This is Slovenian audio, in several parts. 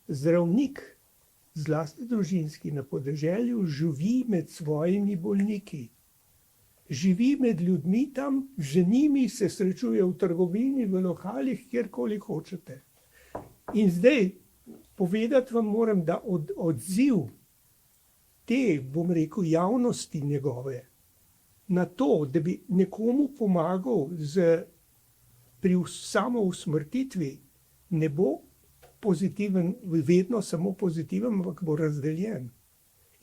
zdravnik, zlasti družinski na podeželju, živi med svojimi bolniki. Živi med ljudmi tam, z njimi se srečuje v trgovini, v lokalih, kjerkoli hočete. In zdaj povedati vam moram, da odziv te, bom rekel, javnosti njegove na to, da bi nekomu pomagal pri samousmrtitvi, ne bo pozitiven, vedno samo pozitiven, ampak bo razdeljen.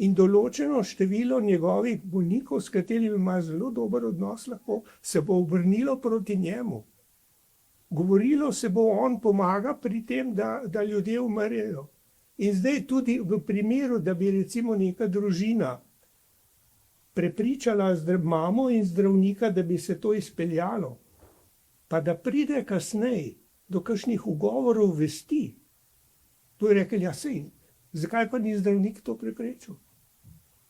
In določeno število njegovih bolnikov, s katerimi ima zelo dober odnos, lahko se bo obrnilo proti njemu. Govorilo se bo, on pomaga pri tem, da ljudje umrejo. In zdaj tudi v primeru, da bi recimo neka družina prepričala mamo in zdravnika, da bi se to izpeljalo, pa da pride kasneje do kakšnih ugovorov vesti, to je rekel, ja sej, zakaj pa ni zdravnik to preprečil?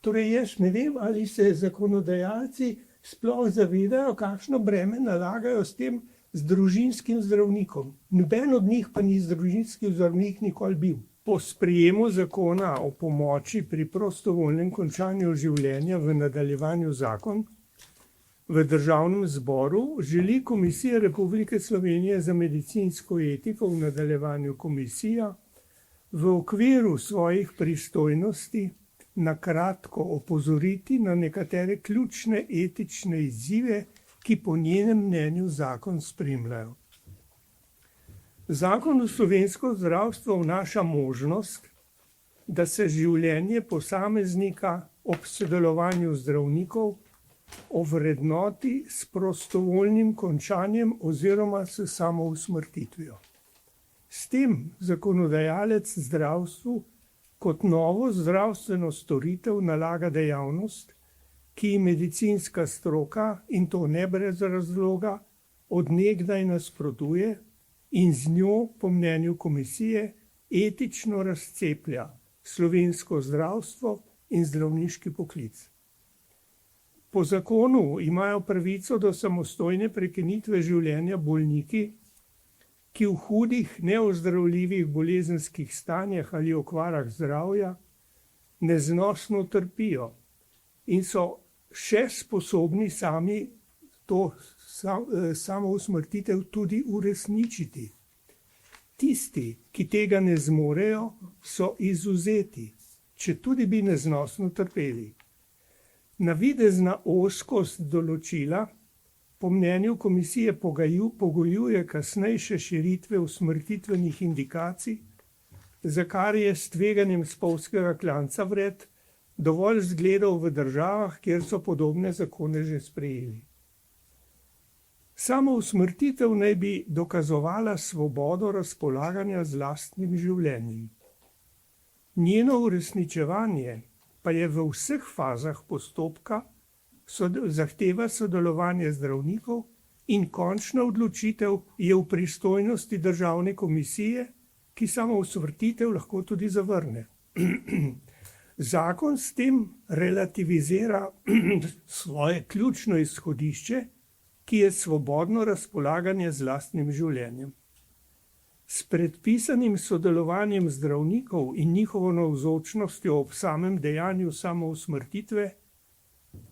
Torej jaz ne vem, ali se zakonodajalci sploh zavedajo, kakšno breme nalagajo s tem z družinskim zdravnikom. Noben od njih pa ni družinski zdravnik nikoli bil. Po sprejemu zakona o pomoči pri prostovoljnem končanju življenja v nadaljevanju zakon v Državnem zboru želi Komisija Republike Slovenije za medicinsko etiko, v nadaljevanju komisija, v okviru svojih pristojnosti na kratko opozoriti na nekatere ključne etične izzive, ki po njenem mnenju zakon spremljajo. Zakon v slovensko zdravstvo vnaša možnost, da se življenje posameznika ob sodelovanju zdravnikov ovrednoti s prostovoljnim končanjem oziroma s samousmrtitvijo. S tem zakonodajalec zdravstvu kot novo zdravstveno storitev nalaga dejavnost, ki ji medicinska stroka, in to ne brez razloga, od nekdaj nasprotuje in z njo, po mnenju komisije, etično razceplja slovensko zdravstvo in zdravniški poklic. Po zakonu imajo pravico do samostojne prekinitve življenja bolniki, ki v hudih, neozdravljivih bolezenskih stanjih ali okvarah zdravja neznosno trpijo in so še sposobni sami to samousmrtitev tudi uresničiti. Tisti, ki tega ne zmorejo, so izvzeti, četudi bi neznosno trpeli. Navidezna ozkost določila po mnenju komisije pogojuje kasnejše širitve usmrtitvenih indikacij, za kar je s tveganjem spolzkega klanca vred dovolj zgledov v državah, kjer so podobne zakone že sprejeli. Samousmrtitev naj bi dokazovala svobodo razpolaganja z lastnim življenjem. Njeno uresničevanje pa je v vseh fazah postopka zahteva sodelovanje zdravnikov in končna odločitev je v pristojnosti državne komisije, ki samousmrtitev lahko tudi zavrne. Zakon s tem relativizira svoje ključno izhodišče, ki je svobodno razpolaganje z lastnim življenjem. S predpisanim sodelovanjem zdravnikov in njihovo navzočnostjo ob samem dejanju samousmrtitve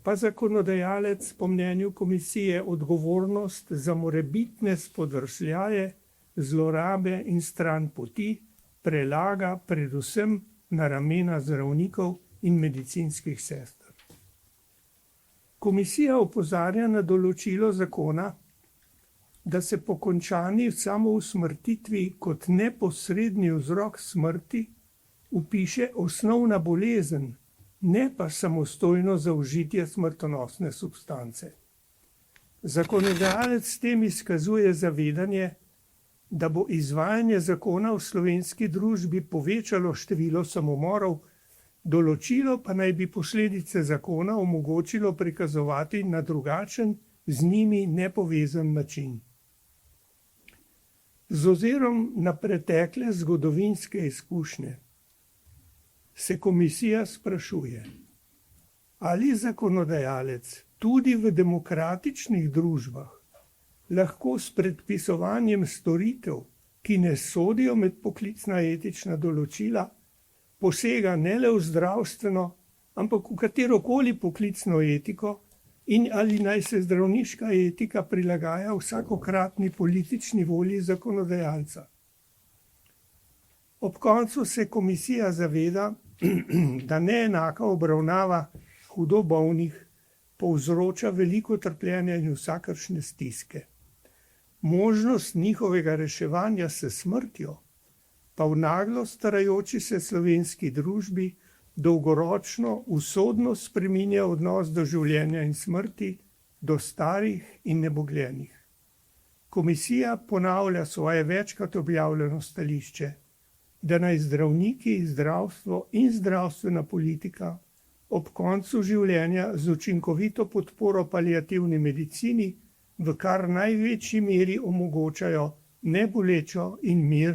pa zakonodajalec po mnenju komisije odgovornost za morebitne spodrsljaje, zlorabe in stranpoti prelaga predvsem na ramena zdravnikov in medicinskih sester. Komisija opozarja na določilo zakona, da se po končani samousmrtitvi kot neposredni vzrok smrti vpiše osnovna bolezen, ne pa samostojno zaužitje smrtonosne substance. Zakonodajalec s tem izkazuje zavedanje, da bo izvajanje zakona v slovenski družbi povečalo število samomorov, določilo pa naj bi posledice zakona omogočilo prikazovati na drugačen, z njimi nepovezan način. Z ozirom na pretekle zgodovinske izkušnje se komisija sprašuje, ali zakonodajalec tudi v demokratičnih družbah lahko s predpisovanjem storitev ki ne sodijo med poklicna etična določila, posega ne le v zdravstveno, ampak v katerokoli poklicno etiko in ali naj se zdravniška etika prilagaja vsakokratni politični volji zakonodajalca. Ob koncu se komisija zaveda, da neenaka obravnava hudo bolnih povzroča veliko trpljenja in vsakršne stiske. Možnost njihovega reševanja s smrtjo pa v naglo starajoči se slovenski družbi dolgoročno usodno spreminja odnos do življenja in smrti, do starih in nebogljenih. Komisija ponavlja svoje večkrat objavljeno stališče, da naj zdravniki, zdravstvo in zdravstvena politika ob koncu življenja z učinkovito podporo paliativni medicini v kar največji meri omogočajo nebolečo in mirno